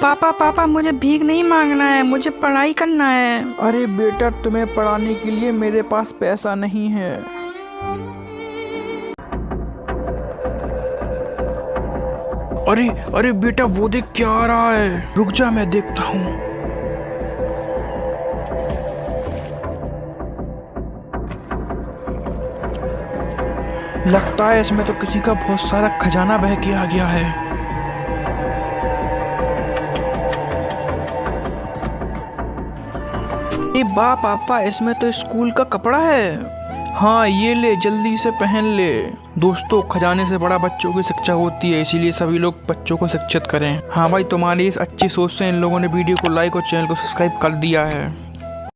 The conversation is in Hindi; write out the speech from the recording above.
पापा पापा मुझे भीख नहीं मांगना है, मुझे पढ़ाई करना है। अरे बेटा, तुम्हें पढ़ाने के लिए मेरे पास पैसा नहीं है। अरे अरे बेटा, वो देख क्या आ रहा है। रुक जा, मैं देखता हूँ। लगता है इसमें तो किसी का बहुत सारा खजाना बह के आ गया है। अरे वाह पापा, इसमें तो स्कूल का कपड़ा है। हाँ, ये ले, जल्दी से पहन ले। दोस्तों, खजाने से बड़ा बच्चों की शिक्षा होती है, इसीलिए सभी लोग बच्चों को शिक्षित करें। हाँ भाई, तुम्हारी इस अच्छी सोच से इन लोगों ने वीडियो को लाइक और चैनल को सब्सक्राइब कर दिया है।